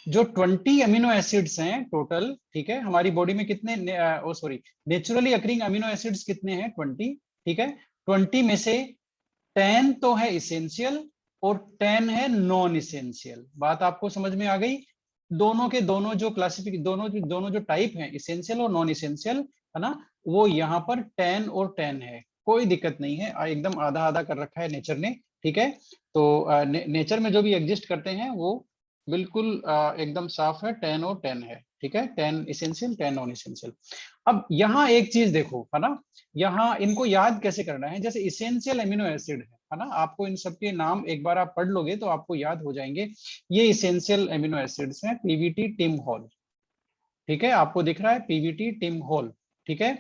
जो 20 amino acids हैं total, ठीक है, हमारी बॉडी में कितने नेचुरली अकरिंग अमीनो एसिड्स कितने हैं? 20, ठीक है। 20 में से 10 तो है इसेंशियल और 10 है नॉन इसेंशियल। बात आपको समझ में आ गई? दोनों के दोनों जो दोनों जो टाइप हैं, इसेंशियल और नॉन इसेंशियल, है ना, वो यहाँ पर 10 और 10 है, कोई दिक्कत नहीं है, एकदम आधा आधा कर रखा है नेचर ने, ठीक है। तो नेचर में जो भी एग्जिस्ट करते हैं वो बिल्कुल एकदम साफ है, 10 और 10 है, ठीक है, 10 इसेंशियल 10 नॉन इसेंशियल। अब यहाँ एक चीज देखो, है ना, यहाँ इनको याद कैसे करना है। जैसे इसेंशियल एमिनो एसिड है ना, आपको इन सबके नाम एक बार आप पढ़ लोगे तो आपको याद हो जाएंगे। ये इसेंशियल एमिनो एसिड्स हैं, पीवीटी, टिम हॉल, ठीक है, आपको दिख रहा है पीवीटी, टिम हॉल, ठीक है।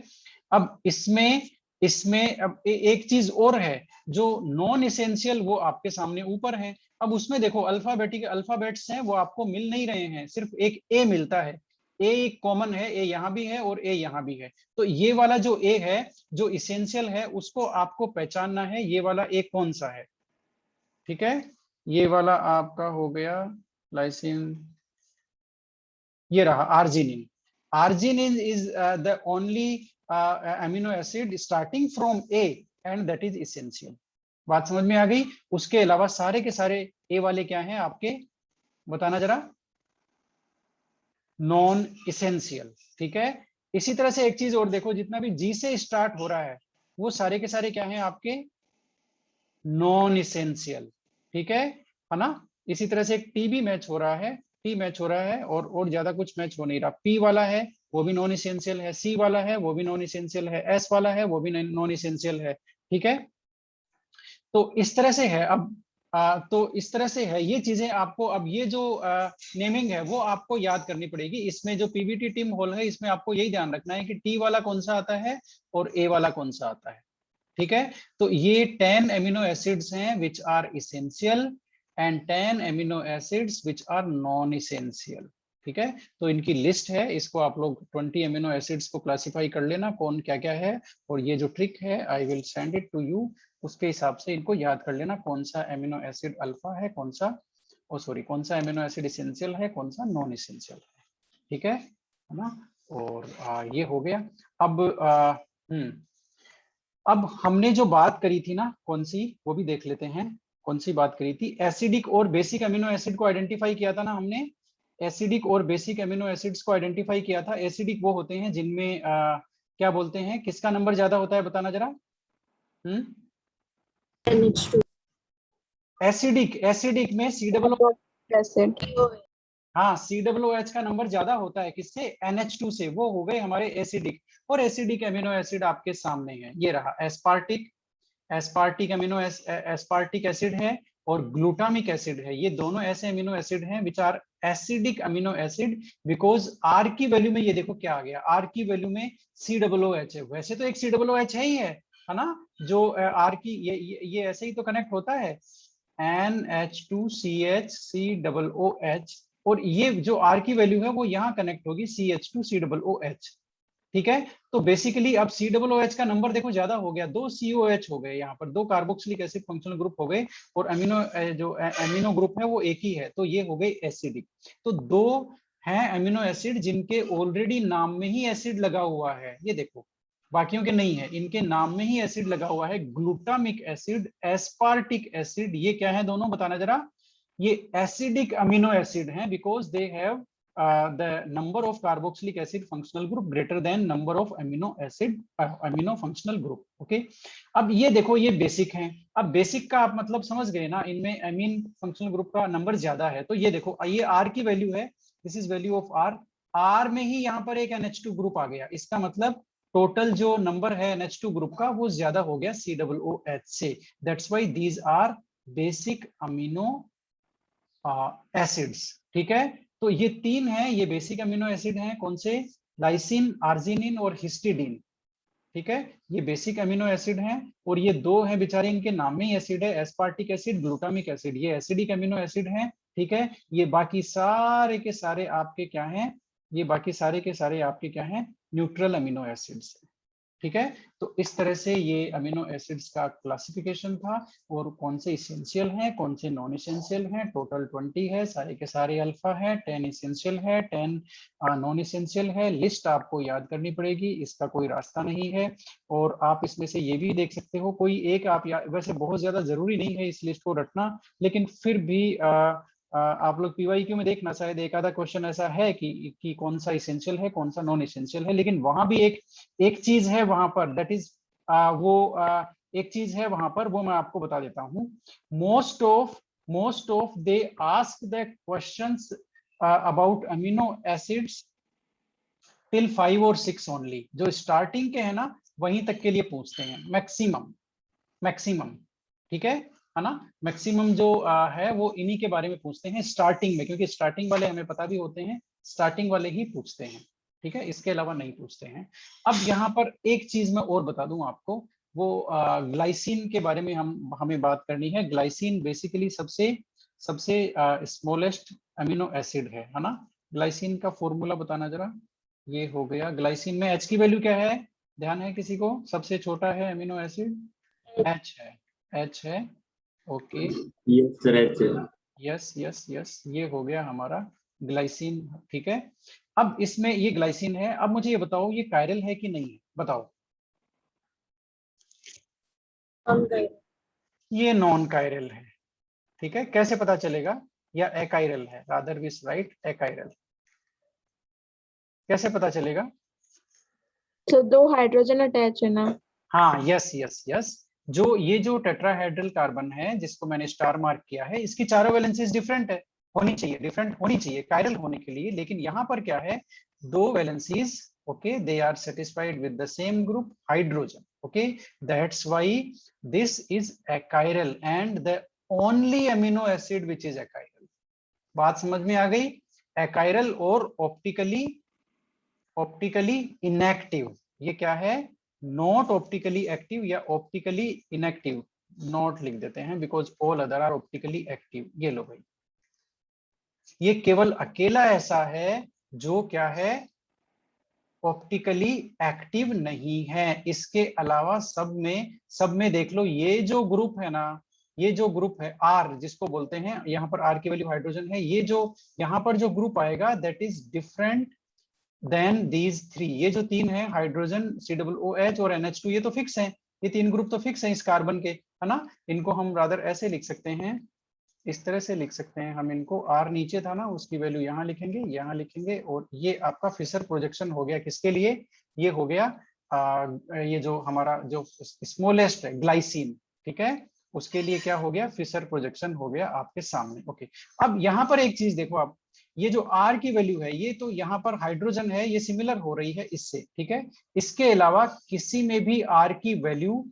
अब इसमें इसमें अब एक चीज और है, जो नॉन इसेंशियल, वो आपके सामने ऊपर है। अब उसमें देखो अल्फाबेट्स हैं, वो आपको मिल नहीं रहे हैं, सिर्फ एक ए मिलता है। ए एक कॉमन है, ए यहाँ भी है और ए यहाँ भी है। तो ये वाला जो ए है, जो इसेंशियल है, उसको आपको पहचानना है, ये वाला ए कौन सा है, ठीक है। ये वाला आपका हो गया लाइसिन, ये रहा arginine. Arginine is the only amino acid starting from A and that is essential. बात समझ में आ गई? उसके अलावा सारे के सारे ए वाले क्या हैं आपके, बताना जरा, नॉन इसेंशियल, ठीक है। इसी तरह से एक चीज और देखो, जितना भी जी से स्टार्ट हो रहा है वो सारे के सारे क्या हैं आपके, नॉन इसेंशियल, ठीक है ना। इसी तरह से एक टी भी मैच हो रहा है, टी मैच हो रहा है, और ज्यादा कुछ मैच हो नहीं रहा। पी वाला है वो भी नॉन इसेंशियल है, सी वाला है वो भी नॉन इसेंशियल है, एस वाला है वो भी नॉन इसेंशियल है, ठीक है। तो इस तरह से है। अब तो इस तरह से है ये चीजें आपको, अब ये जो नेमिंग है वो आपको याद करनी पड़ेगी। इसमें जो पीवीटी टिम होल है, इसमें आपको यही ध्यान रखना है कि टी वाला कौन सा आता है और ए वाला कौन सा आता है, ठीक है। तो ये 10 एमिनो एसिड्स हैं which are essential and 10 amino acids which are non essential, ठीक है। तो इनकी लिस्ट है, इसको आप लोग 20 एमिनो एसिड्स को क्लासिफाई कर लेना कौन क्या क्या है। और ये जो ट्रिक है I will send it to you, उसके हिसाब से इनको याद कर लेना, कौन सा एमिनो एसिड अल्फा है, कौन सा कौन सा एमिनो एसिड इसेंशियल है, कौन सा नॉन इसेंशियल है, ठीक है ना। और ये हो गया। अब अब हमने जो बात करी थी ना, कौन सी, वो भी देख लेते हैं। कौन सी बात करी थी? एसिडिक और बेसिक अमीनो एसिड को आइडेंटिफाई किया था ना हमने। एसिडिक और बेसिक अमीनो एसिड्स को आइडेंटिफाई किया था। एसिडिक वो होते हैं जिनमें क्या बोलते हैं, किसका नंबर ज्यादा होता है, बताना जरा। NH2 एसिडिक, एसिडिक में सी डबल, एसिड। हाँ, COOH का नंबर ज्यादा होता है, किससे? NH2 से। वो हो गए हमारे एसिडिक। और एसिडिक अमीनो एसिड आपके सामने है, ये रहा aspartic. Aspartic amino aspartic acid है और ग्लूटामिक एसिड है। ये दोनों ऐसे अमीनो एसिड हैं which are acidic amino acid, because R की वैल्यू में, ये देखो क्या आ गया, आर की वैल्यू में COOH है। वैसे तो एक COOH है ही है ना, जो आर की ये ऐसे ही तो कनेक्ट होता है, NH2CH COOH। और ये जो आर की वैल्यू है वो यहाँ कनेक्ट होगी CH2COOH, ठीक है। तो बेसिकली अब COOH का नंबर देखो ज्यादा हो गया, 2 COH हो गए, यहाँ पर 2 कार्बोक्सिलिक एसिड फंक्शनल ग्रुप हो गए, और जो एमिनो ग्रुप है वो एक ही है, तो ये हो गई एसिडिक। तो 2 हैं अमीनो एसिड जिनके ऑलरेडी नाम में ही एसिड लगा हुआ है, ये देखो, बाकियों के नहीं है, इनके नाम में ही एसिड लगा हुआ है, ग्लूटामिक एसिड, एस्पार्टिक एसिड। ये क्या है दोनों, बताना जरा। ये एसिडिक अमीनो एसिड हैं because they have the number of carboxylic acid functional group greater than number of amino functional group, okay। अब ये देखो, ये बेसिक हैं। अब बेसिक का आप मतलब समझ गए ना, इनमें अमीन फंक्शनल ग्रुप का नंबर ज्यादा है। तो ये देखो, ये आर की वैल्यू है, this is value of R. R में ही यहाँ पर एक NH2 ग्रुप आ गया, इसका मतलब टोटल जो नंबर है NH2 ग्रुप का वो ज्यादा हो गया COOH से। That's why these are basic amino acids, ठीक है। तो ये 3 हैं, ये बेसिक अमीनो एसिड हैं, कौन से? लाइसिन, आर्जिनिन और हिस्टिडीन, ठीक है। ये बेसिक अमीनो एसिड हैं, और ये 2 हैं बेचारे, इनके नाम में ही एसिड है, एस्पार्टिक एसिड, ग्लूटामिक एसिड, ये एसिडिक अमीनो एसिड हैं, ठीक है। ये बाकी सारे के सारे आपके क्या हैं, ये बाकी सारे के सारे आपके क्या हैं, न्यूट्रल अमीनो एसिड्स। ठीक है। तो इस तरह से ये अमीनो एसिड्स का क्लासिफिकेशन था, और कौन से इसेंशियल हैं, कौन से नॉन इसेंशियल हैं। टोटल 20 है, सारे के सारे अल्फा है, 10 इसेंशियल है, 10 नॉन इसेंशियल है। लिस्ट आपको याद करनी पड़ेगी, इसका कोई रास्ता नहीं है। और आप इसमें से ये भी देख सकते हो, कोई एक आप वैसे बहुत ज्यादा जरूरी नहीं है इस लिस्ट को रटना, लेकिन फिर भी आप लोग पीवाईक्यू में देखना, शायद एक आधा क्वेश्चन ऐसा है कि कौन सा इसेंशियल है, कौन सा नॉन इसेंशियल है। लेकिन वहां भी एक चीज है वहां पर, दैट इज एक चीज है वहां पर, वो मैं आपको बता देता हूँ। Most of they ask the questions about amino acids till 5 और 6 ओनली। जो स्टार्टिंग के है ना, वहीं तक के लिए पूछते हैं, मैक्सिमम। ठीक है ना। मैक्सिमम जो है वो इन्हीं के बारे में पूछते हैं स्टार्टिंग में, क्योंकि स्टार्टिंग वाले हमें पता भी होते हैं, स्टार्टिंग वाले ही पूछते हैं। ठीक है, इसके अलावा नहीं पूछते हैं। अब यहाँ पर एक चीज मैं और बता दूं आपको, वो ग्लाइसिन के बारे में हमें बात करनी है। ग्लाइसिन बेसिकली सबसे सबसे स्मॉलेस्ट अमीनो एसिड है ना। ग्लाइसिन का फॉर्मूला बताना जरा। ये हो गया, ग्लाइसिन में एच की वैल्यू क्या है, ध्यान है किसी को? सबसे छोटा है अमीनो एसिड एच है, एच है। ओके, यस सर, एच है। यस यस यस, ये हो गया हमारा ग्लाइसिन। ठीक है, अब इसमें ये ग्लाइसिन है। अब मुझे ये बताओ, ये कायरल है कि नहीं है, बताओ। ये नॉन कायरल है। ठीक है, कैसे पता चलेगा? या एकाइरल है, रादर विस राइट, एकाइरल। कैसे पता चलेगा? तो 2 हाइड्रोजन अटैच है ना। हाँ, यस यस यस। ये जो टेट्राहेड्रल कार्बन है, जिसको मैंने स्टार मार्क किया है, इसकी चारों वैलेंसीज डिफरेंट है, होनी चाहिए, डिफरेंट होनी चाहिए कायरल होने के लिए। लेकिन यहाँ पर क्या है, 2 valencies, okay, they are satisfied with the same group hydrogen, okay, that's why this is achiral and the only amino acid which is achiral. बात समझ में आ गई? एकाइरल और ऑप्टिकली इनएक्टिव, ये क्या है? नॉट ऑप्टिकली एक्टिव या ऑप्टिकली इनएक्टिव। नॉट लिख देते हैं, because all other are optically active. ये लो भाई, ये केवल अकेला ऐसा है जो क्या है, ऑप्टिकली एक्टिव नहीं है। इसके अलावा सब में देख लो, ये जो ग्रुप है ना, ये जो ग्रुप है आर जिसको बोलते हैं, यहाँ पर आर की वैल्यू हाइड्रोजन है, ये जो यहाँ पर जो ग्रुप आएगा that is different than these 3। ये जो 3 है, हाइड्रोजन, COOH और NH2, ये तो फिक्स है, ये 3 ग्रुप तो फिक्स है इस कार्बन के, है ना। इनको हम रादर ऐसे लिख सकते हैं, इस तरह से लिख सकते हैं हम इनको। आर नीचे था ना, उसकी वैल्यू यहाँ लिखेंगे, यहाँ लिखेंगे। और ये आपका फिशर प्रोजेक्शन हो गया, किसके लिए? ये हो गया ये जो हमारा जो स्मॉलेस्ट है ग्लाइसिन, ठीक है, उसके लिए क्या हो गया, फिशर प्रोजेक्शन हो गया आपके सामने। ओके, अब यहाँ पर एक चीज देखो आप, ये जो आर की वैल्यू है, ये तो यहाँ पर हाइड्रोजन है, ये सिमिलर हो रही है इससे, ठीक है। इसके अलावा किसी में भी आर की वैल्यू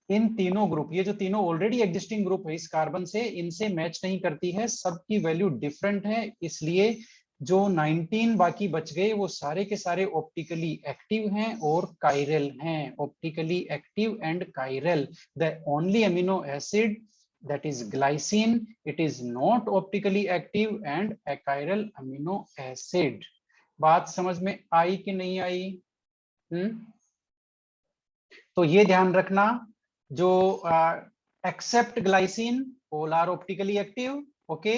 इन तीनों ग्रुप, ये जो तीनों ऑलरेडी एग्जिस्टिंग ग्रुप है इस कार्बन से, इनसे मैच नहीं करती है, सबकी वैल्यू डिफरेंट है। इसलिए जो 19 बाकी बच गए, वो सारे के सारे ऑप्टिकली एक्टिव हैं और कायरल हैं। Optically active and chiral, the only amino acid that is glycine, it is not optically active and achiral amino acid। बात समझ में आई कि नहीं आई? तो ये ध्यान रखना, जो except glycine all are optically active, okay,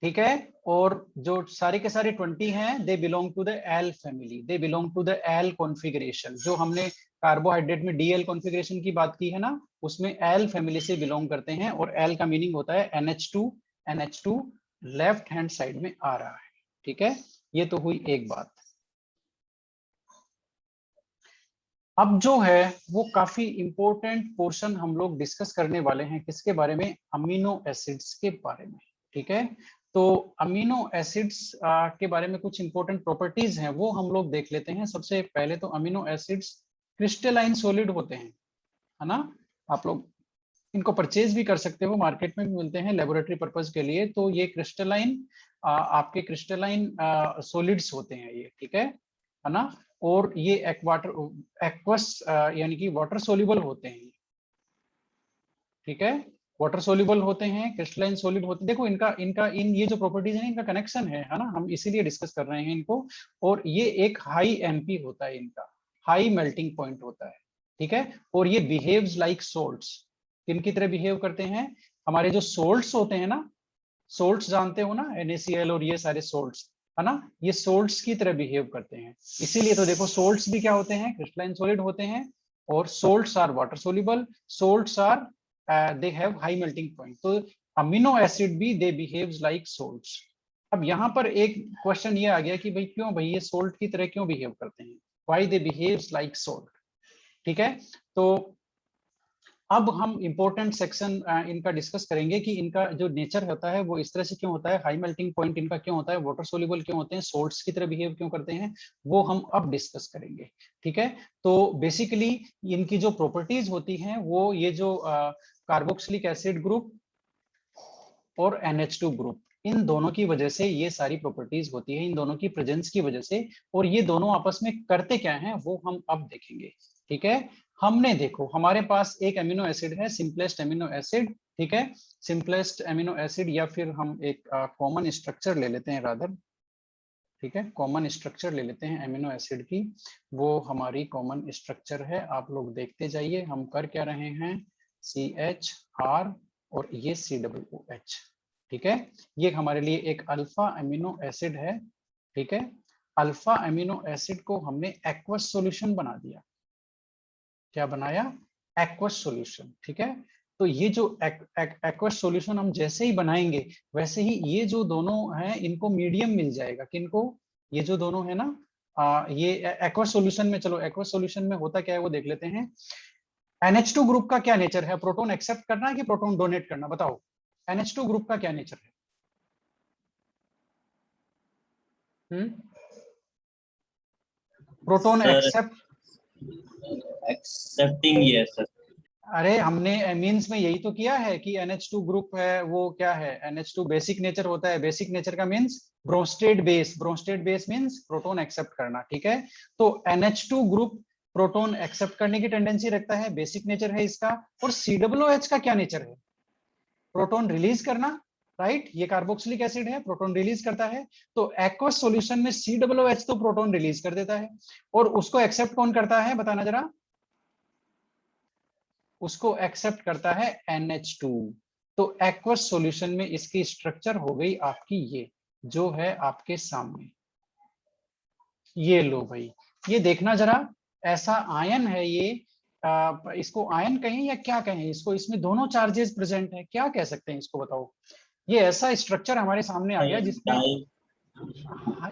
ठीक है। और जो सारे के सारे 20 हैं, they belong to the L family, they belong to the L configuration. जो हमने कार्बोहाइड्रेट में डीएल कॉन्फ़िगरेशन की बात की है ना, उसमें एल फैमिली से बिलोंग करते हैं। और एल का मीनिंग होता है NH2 लेफ्ट हैंड साइड में आ रहा है, ठीक है। ये तो हुई एक बात। अब जो है वो काफी इंपॉर्टेंट पोर्शन हम लोग डिस्कस करने वाले हैं, किसके बारे में? अमीनो एसिड्स के बारे में, ठीक है। तो अमीनो एसिड्स के बारे में कुछ इंपॉर्टेंट प्रॉपर्टीज हैं, वो हम लोग देख लेते हैं। सबसे पहले तो अमीनो एसिड्स क्रिस्टलाइन सॉलिड होते हैं, है ना। आप लोग इनको परचेज भी कर सकते हो, मार्केट में भी मिलते हैं लेबोरेटरी पर्पज के लिए। तो ये क्रिस्टलाइन आपके क्रिस्टलाइन सॉलिड्स होते हैं ये, ठीक है ना। और ये एक्वस यानी कि वाटर सोल्यूबल होते हैं, ठीक है, वाटर सोल्यूबल होते हैं, क्रिस्टलाइन सॉलिड होते हैं। देखो इनका ये जो प्रॉपर्टीज है, इनका कनेक्शन है ना, हम इसीलिए डिस्कस कर रहे हैं इनको। और ये एक हाई एमपी होता है इनका, हाई मेल्टिंग पॉइंट होता है, ठीक है। और ये बिहेव्स लाइक सोल्ट्स, किन की तरह बिहेव करते हैं, हमारे जो सोल्ट्स होते हैं ना, सोल्ट्स जानते हो ना, NaCl और ये सारे सोल्ट्स, है ना, ये सोल्ट्स की तरह बिहेव करते हैं। इसीलिए तो देखो सोल्ट्स भी क्या होते हैं, क्रिस्टलाइन सॉलिड होते हैं, और salts are water soluble, salts are they have high melting point. तो अमीनो एसिड भी दे बिहेव्स लाइक सोल्ट्स। अब यहाँ पर एक क्वेश्चन ये आ गया कि भाई क्यों भाई ये सोल्ट की तरह क्यों बिहेव करते हैं, why they behaves like salt, ठीक है। तो अब हम इंपॉर्टेंट सेक्शन इनका डिस्कस करेंगे कि इनका जो नेचर होता है वो इस तरह से क्यों होता है, हाई मेल्टिंग पॉइंट इनका क्यों होता है, वाटर सोल्यूबल क्यों होते हैं, सोल्ट्स की तरह बिहेव क्यों करते हैं, वो हम अब डिस्कस करेंगे, ठीक है। तो बेसिकली इनकी जो प्रॉपर्टीज होती हैं वो ये जो कार्बोक्सिलिक एसिड ग्रुप और NH2 ग्रुप, इन दोनों की वजह से ये सारी प्रॉपर्टीज होती है, इन दोनों की प्रेजेंस की वजह से। और ये दोनों आपस में करते क्या हैं वो हम अब देखेंगे, ठीक है। हमने देखो हमारे पास एक अमीनो एसिड है, सिंपलेस्ट अमीनो एसिड, ठीक है। सिंपलेस्ट अमीनो एसिड, या फिर हम एक कॉमन स्ट्रक्चर ले लेते हैं रादर, ठीक है, कॉमन स्ट्रक्चर ले लेते हैं अमीनो एसिड की। वो हमारी कॉमन स्ट्रक्चर है, आप लोग देखते जाइए हम कर क्या रहे हैं, CHR और ये COOH, ठीक है। ये हमारे लिए एक अल्फा अमीनो एसिड है, ठीक है। अल्फा अमीनो एसिड को हमने एक्वस सॉल्यूशन बना दिया, क्या बनाया, एक्वस सॉल्यूशन, ठीक है। तो ये जो एक्वस सॉल्यूशन हम जैसे ही बनाएंगे वैसे ही ये जो दोनों हैं इनको मीडियम मिल जाएगा, किनको, ये जो दोनों है ना, ये एक्वस सॉल्यूशन में, चलो एक्वस सॉल्यूशन में होता क्या है वो देख लेते हैं। NH2 ग्रुप का क्या नेचर है, प्रोटॉन एक्सेप्ट करना है कि प्रोटॉन डोनेट करना, बताओ NH2 ग्रुप का क्या नेचर है। Proton accept, accepting, yes sir. अरे हमने एमीन्स में यही तो किया है कि NH2 ग्रुप है वो क्या है, NH2 बेसिक नेचर होता है, बेसिक नेचर का means Bronsted base, Bronsted base means proton accept करना, ठीक है। तो NH2 ग्रुप प्रोटॉन एक्सेप्ट करने की टेंडेंसी रखता है, बेसिक नेचर है इसका। और COOH का क्या नेचर है, प्रोटॉन रिलीज करना, राइट, ये कार्बोक्सिलिक एसिड है, प्रोटॉन रिलीज करता है। तो एक्वस सॉल्यूशन में COOH तो प्रोटॉन रिलीज कर देता है, और उसको एक्सेप्ट कौन करता है बताना जरा, उसको एक्सेप्ट करता है NH2। तो एक्वस सॉल्यूशन में इसकी स्ट्रक्चर हो गई आपकी ये जो है आपके सामने, ये लो भाई, ये देखना जरा, ऐसा आयन है ये, इसको आयन कहें या क्या कहें इसको, इसमें दोनों चार्जेस प्रेजेंट है, क्या कह सकते हैं इसको बताओ। ये ऐसा स्ट्रक्चर हमारे सामने आ गया जिसमें,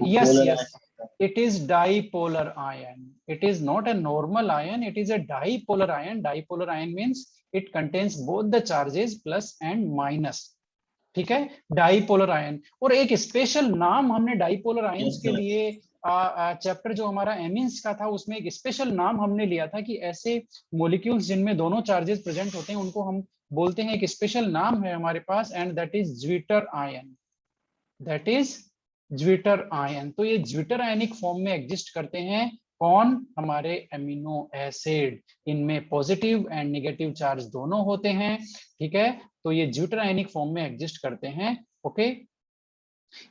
yes yes, it is dipolar ion, it is not a normal ion, it is a dipolar ion, dipolar ion means it contains both the charges plus and minus, ठीक है, डाइपोलर आयन। और एक special नाम हमने dipolar ions के लिए chapter जो हमारा एमिन्स का था उसमें एक स्पेशल नाम हमने लिया था कि ऐसे मॉलिक्यूल्स जिनमें दोनों चार्जेस प्रेजेंट होते हैं उनको हम बोलते हैं, एक स्पेशल नाम है हमारे पास, and that is zwitterion, that is zwitterion. तो ये ज्विटर आयनिक फॉर्म में एग्जिस्ट करते हैं, कौन, हमारे अमीनो एसिड, इनमें पॉजिटिव एंड नेगेटिव चार्ज दोनों होते हैं, ठीक है। तो ये ज्विटर आयनिक फॉर्म में एग्जिस्ट करते हैं, ओके।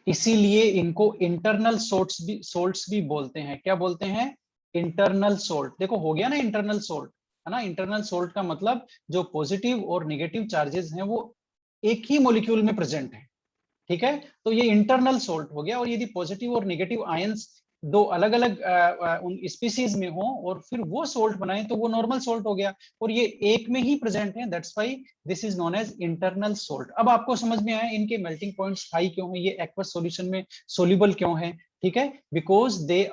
इसीलिए इनको इंटरनल सोल्ट्स भी बोलते हैं, क्या बोलते हैं, इंटरनल सोल्ट। देखो हो गया ना इंटरनल सोल्ट, है ना, इंटरनल सोल्ट का मतलब जो पॉजिटिव और नेगेटिव चार्जेस हैं वो एक ही मॉलिक्यूल में प्रेजेंट है, ठीक है। तो ये इंटरनल सोल्ट हो गया। और यदि पॉजिटिव और नेगेटिव आयंस दो अलग अलग उन स्पीसीज में हो और फिर वो सोल्ट बनाए तो वो नॉर्मल सोल्ट हो गया, और ये एक में ही प्रेजेंट है, that's why this is known as internal salt. अब आपको समझ में आया इनके मेल्टिंग पॉइंट्स हाई क्यों है, ये एक्वस सॉल्यूशन में सोल्यूबल क्यों है, ठीक है, because they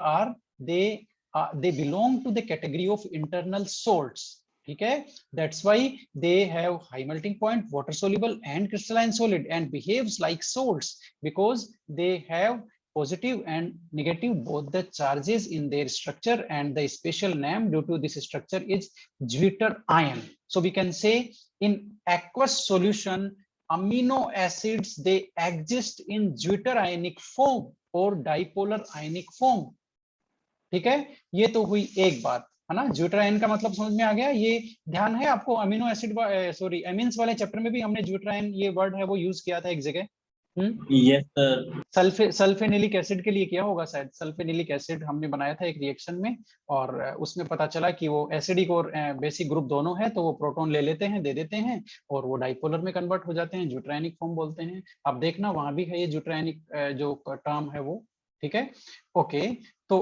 belong to the category of internal salts, ठीक है। That's why they have high melting point, water soluble and crystalline solid, and behaves like salts because they have positive and negative both the charges in their structure, and the special name due to this structure is Zwitter ion. So we can say in aqueous solution amino acids they exist in Zwitter ionic form or dipolar ionic form, ठीक है। ये तो हुई एक बात, है ना, zwitter ion का मतलब समझ में आ गया। ये ध्यान है आपको, अमीनो एसिड सॉरी एमिन्स वाले चैप्टर में भी हमने ज्विटर आयन ये वर्ड है वो यूज किया था एक जगह, यस सर। सल्फेनिलिक एसिड के लिए किया होगा शायद। सल्फेनिलिक एसिड हमने बनाया था एक रिएक्शन में, और उसमें पता चला कि वो एसिडिक और बेसिक ग्रुप दोनों है, तो वो प्रोटॉन ले लेते हैं, दे देते हैं, और वो डाइपोलर में कन्वर्ट हो जाते हैं, ज्यूट्रायनिक फॉर्म बोलते हैं। अब देखना वहां भी है ये ज्यूट्रायनिक जो टर्म है वो, ठीक है। ओके, तो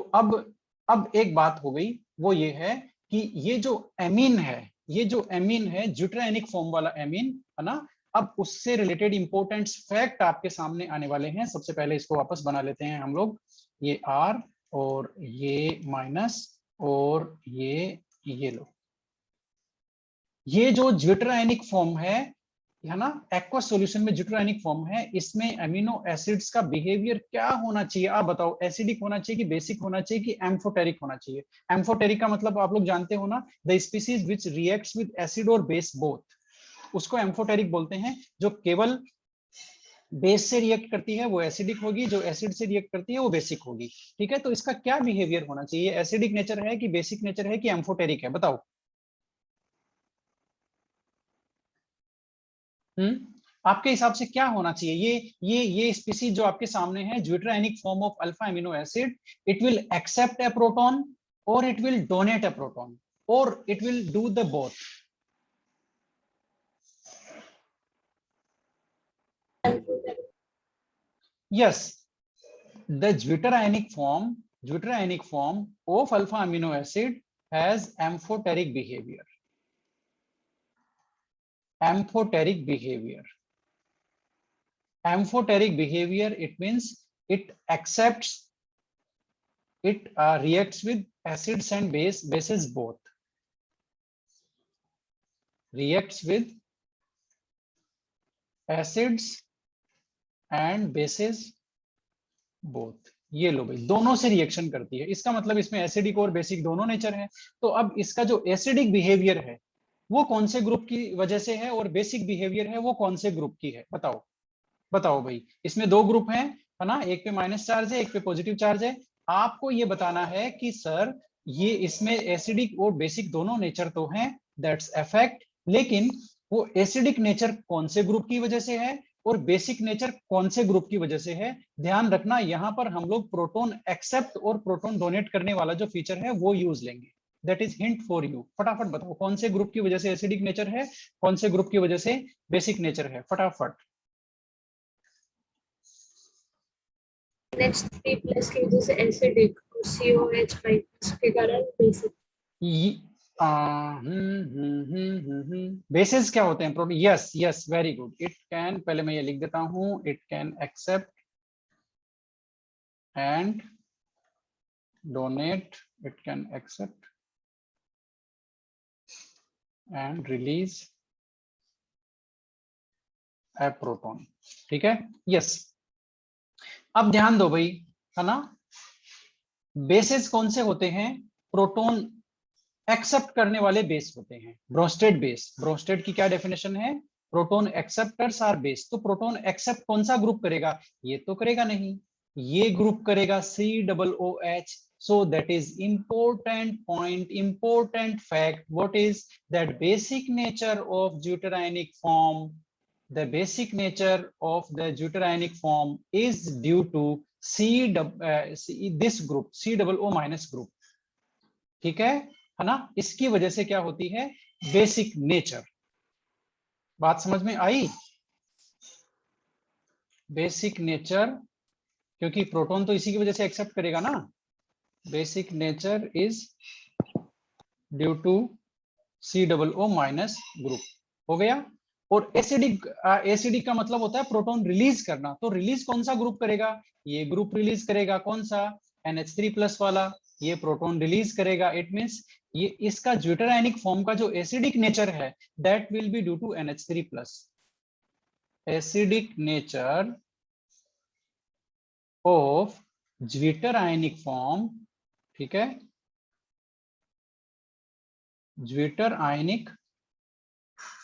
अब एक बात हो गई, वो ये है कि ये जो एमीन है, ये जो एमीन है ज्यूट्रायनिक फॉर्म वाला एमीन, है ना। अब उससे रिलेटेड इंपॉर्टेंट फैक्ट आपके सामने आने वाले हैं। सबसे पहले इसको वापस बना लेते हैं हम लोग, ये R और ये माइनस और ये लो। ये जो ज्यूट्रायनिक फॉर्म है ना, एक्वस सॉल्यूशन में ज्यूट्रायनिक फॉर्म है, इसमें अमीनो एसिड्स का बिहेवियर क्या होना चाहिए आप बताओ? एसिडिक होना चाहिए कि बेसिक होना चाहिए कि एम्फोटेरिक होना चाहिए? एम्फोटेरिक का मतलब आप लोग जानते हो ना, the species which reacts with acid और बेस बोथ, उसको एम्फोटेरिक बोलते हैं। जो केवल बेस से रिएक्ट करती है वो एसिडिक होगी, जो एसिड से रिएक्ट करती है वो बेसिक होगी, ठीक है। तो इसका क्या बिहेवियर होना चाहिए? एसिडिक नेचर है कि बेसिक नेचर है कि एम्फोटेरिक है, बताओ। आपके हिसाब से क्या होना चाहिए? ये स्पीसीज जो आपके सामने है, zwitterionic form of alpha amino acid, it will accept a proton और it will donate a proton और it will do the both? Yes, the deuterionic form of alpha amino acid has amphoteric behavior. Amphoteric behavior, it means it accepts, it reacts with acids and bases both. Reacts with acids and bases both. ये लो भाई, दोनों से reaction करती है, इसका मतलब इसमें एसिडिक और बेसिक दोनों नेचर है। तो अब इसका जो एसिडिक बिहेवियर है वो कौन से ग्रुप की वजह से है, और बेसिक बिहेवियर है वो कौन से ग्रुप की है? बताओ बताओ भाई। इसमें दो ग्रुप हैं, है ना, एक पे माइनस चार्ज है, एक पे पॉजिटिव चार्ज है। आपको ये बताना है कि सर ये इसमें एसिडिक और बेसिक दोनों नेचर तो हैं, दैट्स अ फैक्ट, लेकिन वो एसिडिक नेचर कौन से ग्रुप की वजह से है और बेसिक नेचर कौन से ग्रुप की वजह से है? ध्यान रखना, यहां पर हम लोग प्रोटॉन एक्सेप्ट और प्रोटॉन डोनेट करने वाला जो फीचर है वो यूज लेंगे। That is hint for you. फटाफट बताओ कौन से ग्रुप की वजह से एसिडिक नेचर है, कौन से ग्रुप की वजह से बेसिक नेचर है, फटाफट। NH3+ की वजह से एसिडिक और COH- के कारण बेसिक। बेसिस क्या होते हैं? Protein. Yes yes, very good. It can, पहले मैं ये लिख देता हूं, it can accept and donate, it can accept and release a proton, ठीक है। यस, अब ध्यान दो भाई, है ना। बेसिस कौन से होते हैं? प्रोटॉन एक्सेप्ट करने वाले बेस होते हैं, ब्रोस्टेड बेस। ब्रोस्टेड की क्या डेफिनेशन है? Proton acceptors are base. तो प्रोटॉन एक्सेप्ट कौन सा ग्रुप करेगा? ये तो करेगा नहीं, ये ग्रुप करेगा COOH। so that is important point, important fact. What is that? Basic nature of deuterionic form, the basic nature of the deuterionic form is due to this group, COO- group, ठीक है ना। इसकी वजह से क्या होती है? Basic nature. बात समझ में आई? बेसिक नेचर, क्योंकि प्रोटॉन तो इसी की वजह से एक्सेप्ट करेगा ना। Basic nature is due to COO- group, हो गया। और एसिडिक, एसिडिक का मतलब होता है प्रोटॉन रिलीज करना। तो रिलीज कौन सा ग्रुप करेगा? ये ग्रुप रिलीज करेगा, कौन सा? NH3+ वाला, ये प्रोटॉन रिलीज करेगा। इट मींस ये इसका ज्यूटेरायनिक फॉर्म का जो एसिडिक नेचर है that will be due to NH3+। Acidic nature of zwitterionic form, ठीक है, zwitterionic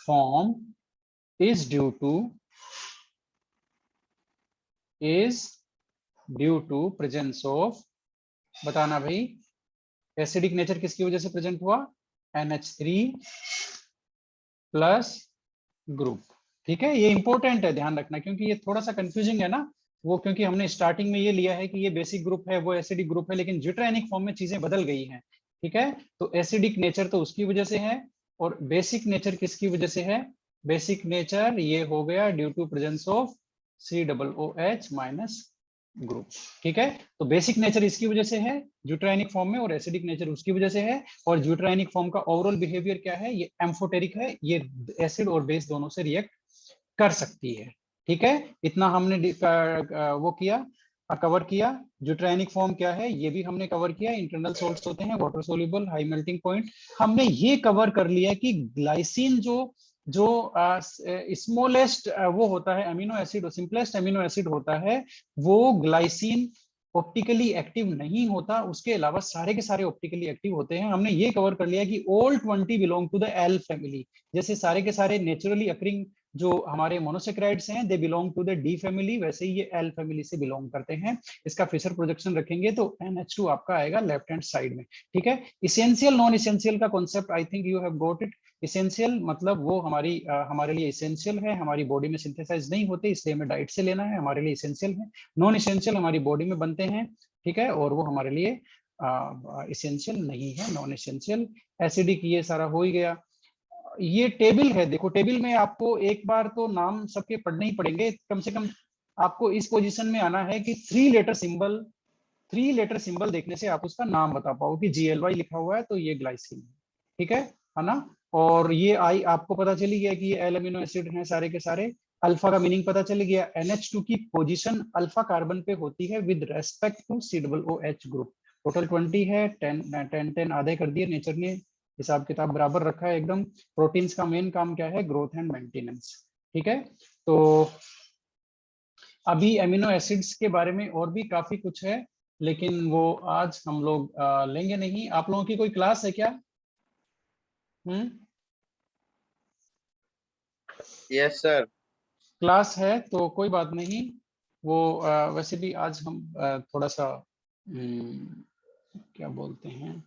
form is due to presence of, बताना भाई, एसिडिक नेचर किसकी वजह से प्रेजेंट हुआ? NH3+ ग्रुप, ठीक है, ये इंपॉर्टेंट है, ध्यान रखना, क्योंकि ये थोड़ा सा कंफ्यूजिंग है ना, वो क्योंकि हमने स्टार्टिंग में ये लिया है कि ये बेसिक ग्रुप है, वो एसिडिक ग्रुप है, लेकिन ज्यूट्रायनिक फॉर्म में चीजें बदल गई हैं। ठीक है, तो एसिडिक नेचर तो उसकी वजह से है, और बेसिक नेचर किसकी वजह से है? बेसिक नेचर ये हो गया due to presence of COOH minus group. ठीक है, तो बेसिक नेचर इसकी वजह से है ज्यूट्रायनिक फॉर्म में, और एसिडिक नेचर उसकी वजह से है। और ज्यूट्रायनिक फॉर्म का ओवरऑल बिहेवियर क्या है? ये एम्फोटेरिक है, ये एसिड और बेस दोनों से रिएक्ट कर सकती है। ठीक है, इतना हमने वो किया, कवर किया। ज्यूट्रायनिक फॉर्म क्या है ये भी हमने कवर किया। इंटरनल सॉल्ट्स होते हैं, water soluble, high melting point. हमने ये कवर कर लिया कि ग्लाइसिन जो स्मॉलेस्ट वो होता है amino acid, simplest amino acid होता है, वो ग्लाइसिन ऑप्टिकली एक्टिव नहीं होता, उसके अलावा सारे के सारे ऑप्टिकली एक्टिव होते हैं। हमने ये कवर कर लिया कि all 20 belong to the L family, जैसे सारे के सारे नेचुरली अकरिंग जो हमारे मोनोसेक्राइड्स हैं they belong to the D family, वैसे ही ये एल फैमिली से बिलोंग करते हैं। इसका फिशर प्रोजेक्शन रखेंगे तो NH2 आपका आएगा लेफ्ट हैंड साइड में। ठीक है, इसेंशियल नॉन इसेंशियल का concept I think you have got it. Essential मतलब वो हमारे लिए इसेंशियल है, हमारी बॉडी में सिंथेसाइज नहीं होते, इसलिए हमें डाइट से लेना है, हमारे लिए इसेंशियल है। नॉन इसेंशियल हमारी बॉडी में बनते हैं, ठीक है, और वो हमारे लिए इसेंशियल नहीं है, नॉन इसेंशियल। एसिडिक ये सारा हो ही गया। ये टेबल है, देखो टेबल में आपको एक बार तो नाम सबके पढ़ने ही पड़ेंगे, कम से कम आपको इस पोजीशन में आना है कि 3 लेटर सिंबल देखने से आप उसका नाम बता पाओ कि GLY लिखा हुआ है तो ये ग्लाइसिन है। ठीक है ना। और ये आई आपको पता चली गया कि ये एल अमीनो एसिड हैं सारे के सारे। अल्फा का मीनिंग पता चल गया, NH2 की पोजीशन अल्फा कार्बन पे होती है with respect to COOH group. Total 20 है, 10 आधे कर दिए नेचर ने, हिसाब किताब बराबर रखा है एकदम। प्रोटीन्स का मेन काम क्या है? Growth and maintenance. ठीक है, तो अभी एमिनो एसिड्स के बारे में और भी काफी कुछ है, लेकिन वो आज हम लोग लेंगे नहीं। आप लोगों की कोई क्लास है क्या? Yes sir. क्लास है तो कोई बात नहीं, वो वैसे भी आज हम थोड़ा सा क्या बोलते हैं,